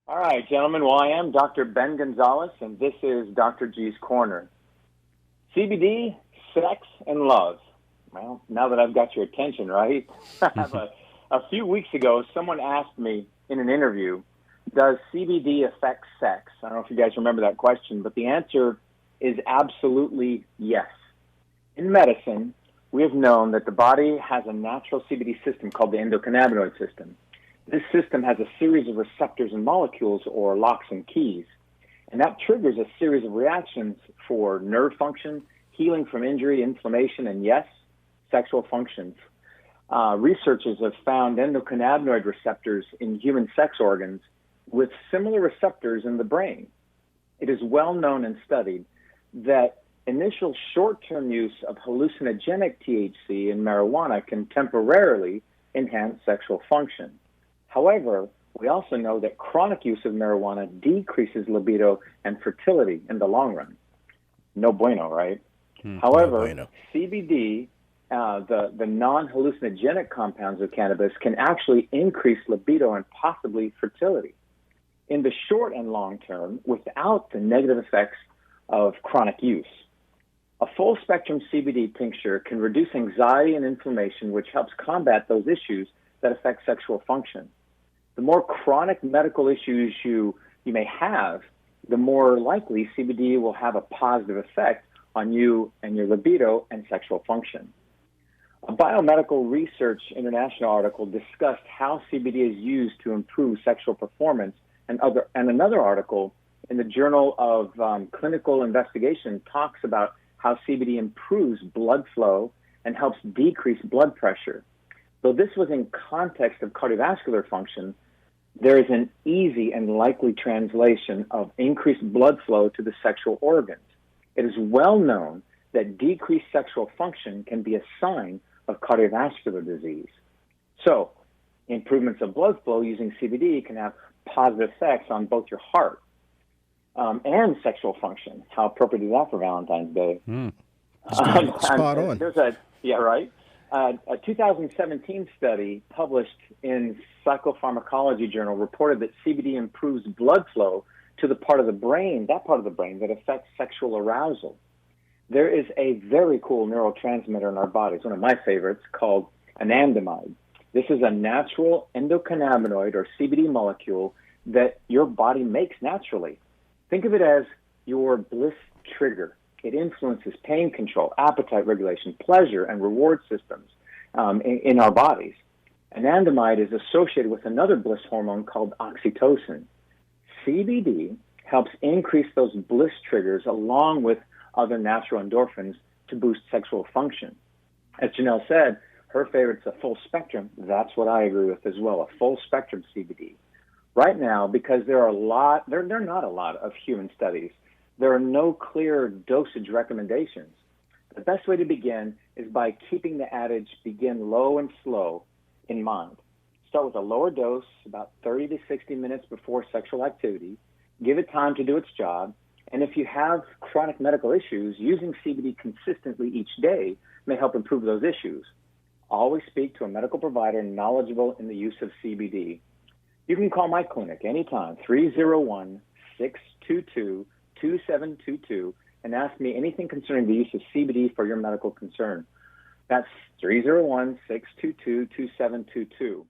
All right, gentlemen. Well, I am Dr. Ben Gonzalez, and this is Dr. G's Corner. CBD, sex, and love. Well, now that I've got your attention, right? A few weeks ago, someone asked me in an interview, does CBD affect sex? I don't know if you guys remember that question, but the answer is absolutely yes. In medicine, we have known that the body has a natural CBD system called the endocannabinoid system. This system has a series of receptors and molecules, or locks and keys, and that triggers a series of reactions for nerve function, healing from injury, inflammation, and yes, sexual functions. Researchers have found endocannabinoid receptors in human sex organs with similar receptors in the brain. It is well known and studied that initial short-term use of hallucinogenic THC in marijuana can temporarily enhance sexual function. However, we also know that chronic use of marijuana decreases libido and fertility in the long run. No bueno, right? However, No bueno. CBD, the non-hallucinogenic compounds of cannabis, can actually increase libido and possibly fertility in the short and long term without the negative effects of chronic use. A full-spectrum CBD tincture can reduce anxiety and inflammation, which helps combat those issues that affect sexual function. The more chronic medical issues you may have, the more likely CBD will have a positive effect on you and your libido and sexual function. A Biomedical Research International article discussed how CBD is used to improve sexual performance, and another article in the Journal of Clinical Investigation talks about how CBD improves blood flow and helps decrease blood pressure. Though this was in context of cardiovascular function, there is an easy and likely translation of increased blood flow to the sexual organs. It is well known that decreased sexual function can be a sign of cardiovascular disease. So, improvements of blood flow using CBD can have positive effects on both your heart and sexual function. How appropriate is that for Valentine's Day? Spot on. A 2017 study published in Psychopharmacology Journal reported that CBD improves blood flow to the part of the brain that affects sexual arousal. There is a very cool neurotransmitter in our bodies, one of my favorites, called anandamide. This is a natural endocannabinoid, or CBD molecule, that your body makes naturally. Think of it as your bliss trigger. It influences pain control, appetite regulation, pleasure, and reward systems in our bodies. Anandamide is associated with another bliss hormone called oxytocin. CBD helps increase those bliss triggers along with other natural endorphins to boost sexual function. As Janelle said, her favorite's a full spectrum. That's what I agree with as well, a full spectrum CBD. Right now, because there are not a lot of human studies, there are no clear dosage recommendations. The best way to begin is by keeping the adage, begin low and slow, in mind. Start with a lower dose, about 30 to 60 minutes before sexual activity. Give it time to do its job. And if you have chronic medical issues, using CBD consistently each day may help improve those issues. Always speak to a medical provider knowledgeable in the use of CBD. You can call my clinic anytime, 301-622-2722, and ask me anything concerning the use of CBD for your medical concern. That's 301-622-2722.